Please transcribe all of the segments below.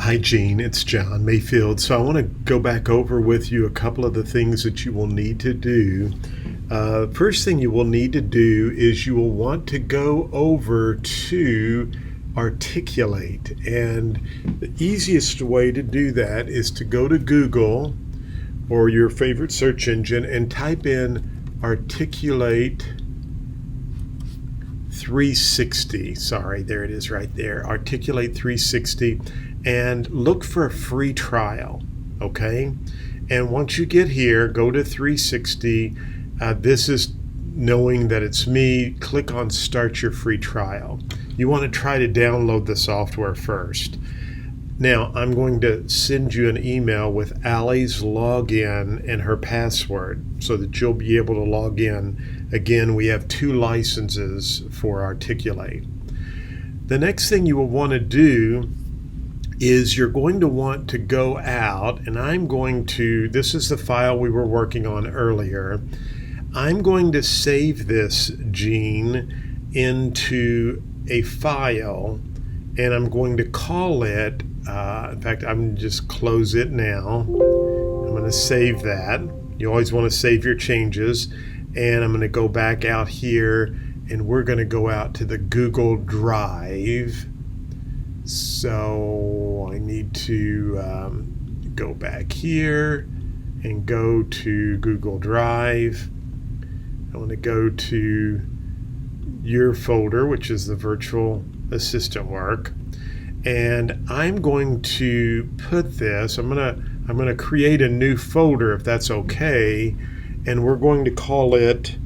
Hi, Gene. It's John Mayfield. So I want to go back over with you a couple of the things that you will need to do. First thing you will need to do is you will want to go over to Articulate. And the easiest way to do that is to go to Google or your favorite search engine and type in Articulate 360. Sorry, there it is right there. Articulate 360. And look for a free trial, okay? And once you get here, go to 360. This is knowing that it's me. Click on Start Your Free Trial. You want to try to download the software first. Now, I'm going to send you an email with Allie's login and her password so that you'll be able to log in. Again, we have 2 licenses for Articulate. The next thing you will want to do is you're going to want to go out, and this is the file we were working on earlier. I'm going to save this, Gene, into a file, and I'm going to call it, in fact, I'm going to just close it now. I'm going to save that. You always want to save your changes. And I'm going to go back out here, and we're going to go out to the Google Drive. So I need to go back here and go to Google Drive. I want to go to your folder, which is the virtual assistant work. And I'm going to put this, I'm going to create a new folder if that's okay. And we're going to call it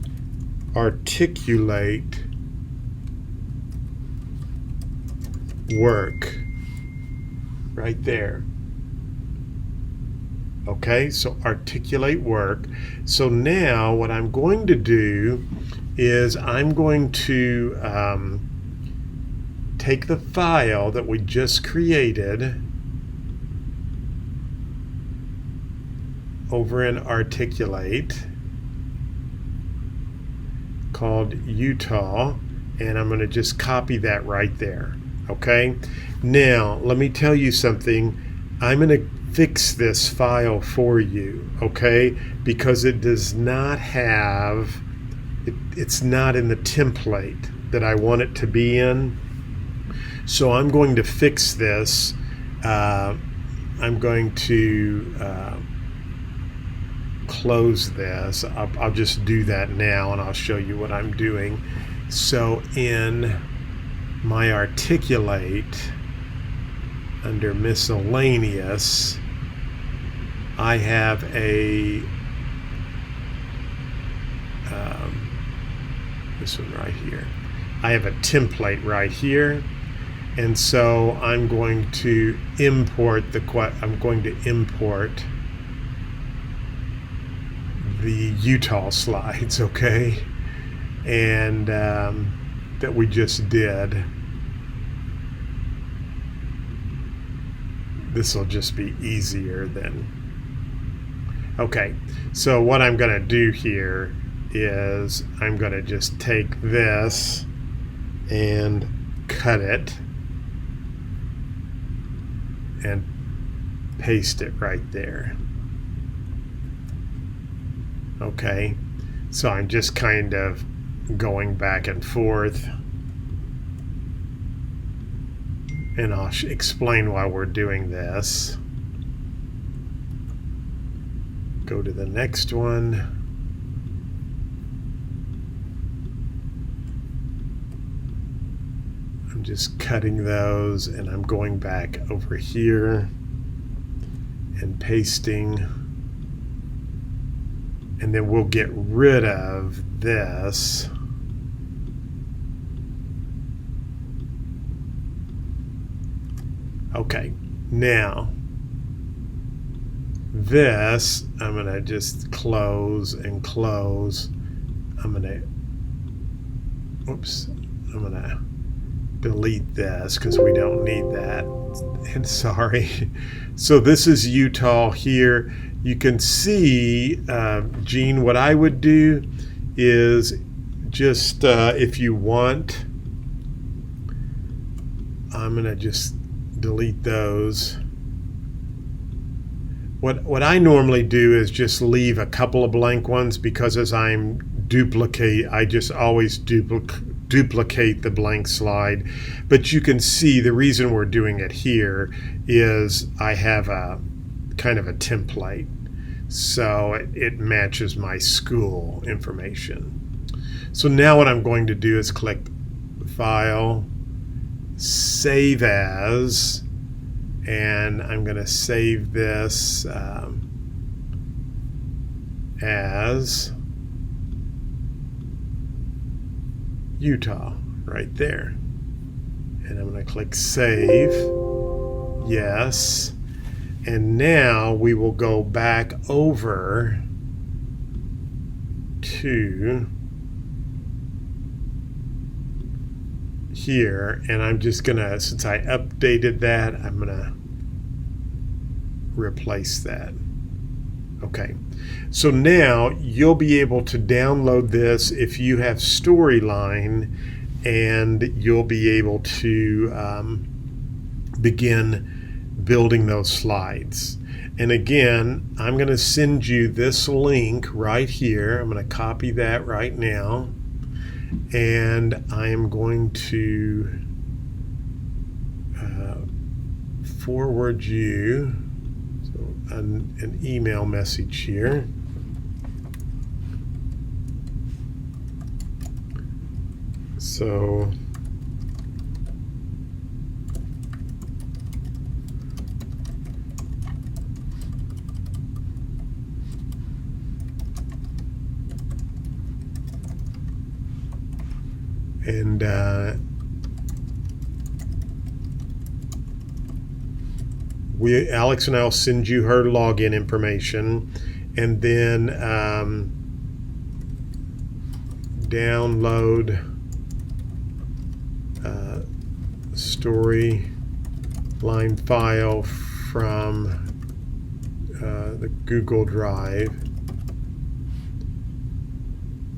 Articulate Work right there. Okay, so Articulate Work. So now what I'm going to do is I'm going to take the file that we just created over in Articulate called Utah, and I'm going to just copy that right there. Okay, now let me tell you something. I'm going to fix this file for you, okay, because it does not have it's not in the template that I want it to be in. So I'm going to fix this. I'm going to close this. I'll just do that now, and I'll show you what I'm doing. So in my Articulate, under Miscellaneous, I have a this one right here. I have a template right here, and so I'm going to import the Utah slides, okay, and that we just did. This will just be easier than. Okay, so what I'm going to do here is I'm going to just take this and cut it and paste it right there. Okay, so I'm just kind of going back and forth, and I'll explain why we're doing this. Go to the next one. I'm just cutting those, and I'm going back over here and pasting. And then we'll get rid of this. Okay, now this I'm going to just close and close. I'm going to delete this because we don't need that. And sorry. So this is Utah here. You can see, Gene, what I would do is just, if you want, I'm going to just delete those. What I normally do is just leave a couple of blank ones, because as I just always duplicate the blank slide. But you can see the reason we're doing it here is I have a kind of a template, so it matches my school information. So now what I'm going to do is click File, Save As, and I'm going to save this as Utah right there. And I'm going to click Save. Yes. And now we will go back over to here, and I'm just gonna, since I updated that, I'm gonna replace that. Okay, so now you'll be able to download this if you have Storyline, and you'll be able to begin building those slides. And again, I'm going to send you this link right here. I'm going to copy that right now, and I am going to forward you an email message here. So and Alex and I will send you her login information, and then download Storyline file from the Google Drive,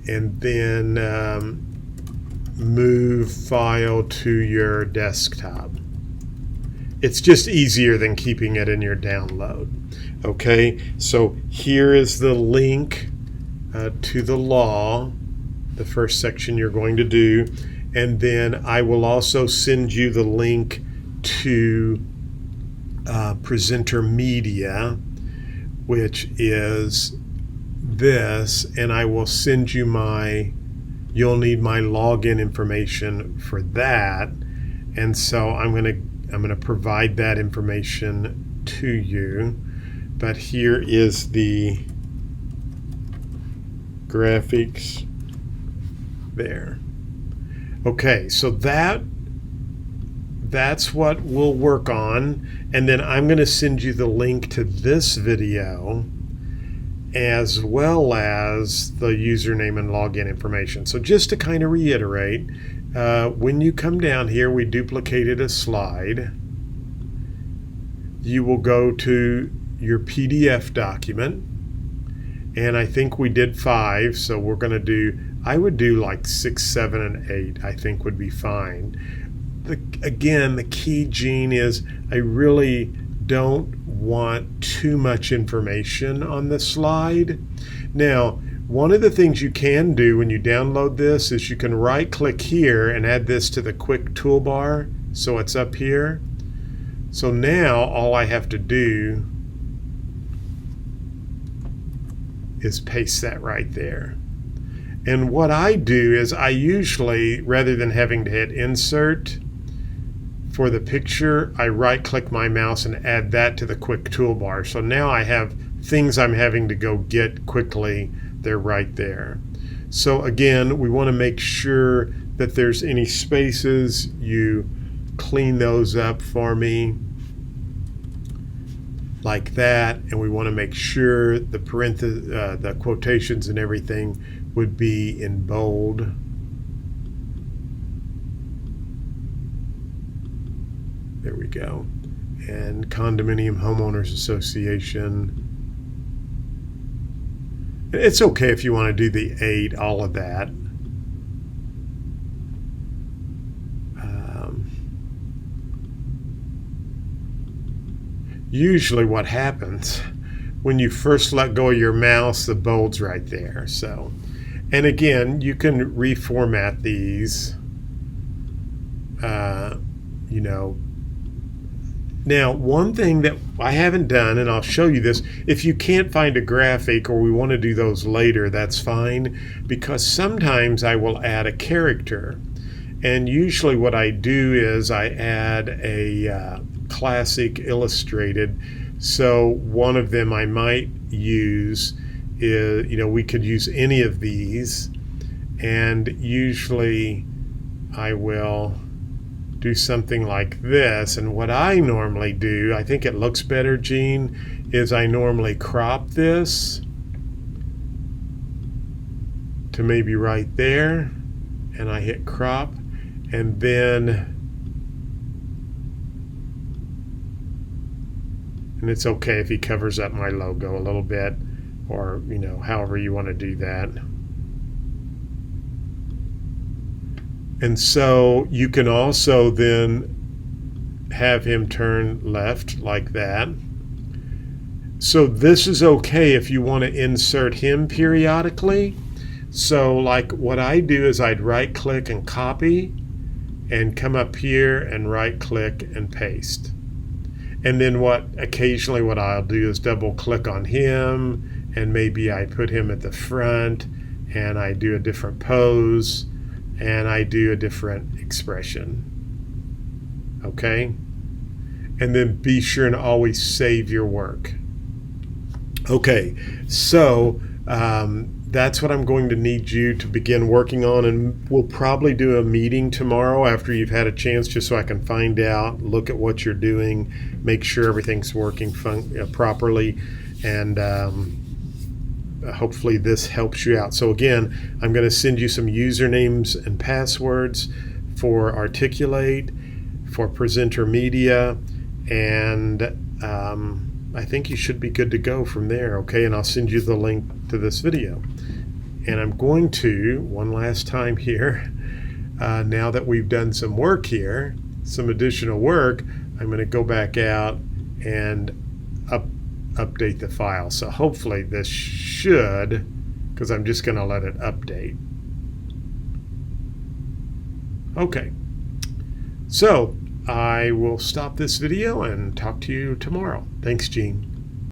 and then move file to your desktop. It's just easier than keeping it in your download. Okay, so here is the link to the law, the first section you're going to do, and then I will also send you the link to Presenter Media, which is this, and I will send you you'll need my login information for that, and so I'm going to provide that information to you. But here is the graphics there. Okay, so that's what we'll work on, and then I'm going to send you the link to this video as well as the username and login information. So just to kind of reiterate, when you come down here, we duplicated a slide. You will go to your PDF document, and I think we did 5, so we're going to do, I would do like 6, 7, and 8, I think would be fine. Again, the key, Gene, is I really don't want too much information on the slide. Now, one of the things you can do when you download this is you can right click here and add this to the quick toolbar, so it's up here. So now all I have to do is paste that right there. And what I do is I usually, rather than having to hit insert for the picture, I right click my mouse and add that to the quick toolbar. So now I have things I'm having to go get quickly, they're right there. So again, we want to make sure that there's any spaces, you clean those up for me like that, and we want to make sure the the quotations and everything would be in bold. There we go. And Condominium Homeowners Association. It's okay if you want to do the 8, all of that. Usually what happens when you first let go of your mouse, the bold's right there. So, and again, you can reformat these, you know. Now, one thing that I haven't done, and I'll show you this, if you can't find a graphic or we want to do those later, that's fine, because sometimes I will add a character. And usually what I do is I add a classic illustrated. So one of them I might use is, you know, we could use any of these, and usually I will do something like this. And what I normally do, I think it looks better, Gene, is I normally crop this to maybe right there, and I hit crop, and then, and it's okay if he covers up my logo a little bit, or, you know, however you want to do that. And so you can also then have him turn left like that. So this is okay if you want to insert him periodically. So like what I do is I'd right click and copy and come up here and right click and paste. And then occasionally what I'll do is double click on him, and maybe I put him at the front and I do a different pose and I do a different expression. Okay? And then be sure and always save your work. Okay, so that's what I'm going to need you to begin working on, and we'll probably do a meeting tomorrow after you've had a chance, just so I can find out, look at what you're doing, make sure everything's working properly, and hopefully this helps you out. So again, I'm going to send you some usernames and passwords for Articulate, for Presenter Media, and I think you should be good to go from there, okay? And I'll send you the link to this video. And I'm going to, one last time here, now that we've done some work here, some additional work, I'm going to go back out and update the file. So hopefully this should, because I'm just going to let it update. Okay. So I will stop this video and talk to you tomorrow. Thanks, Gene.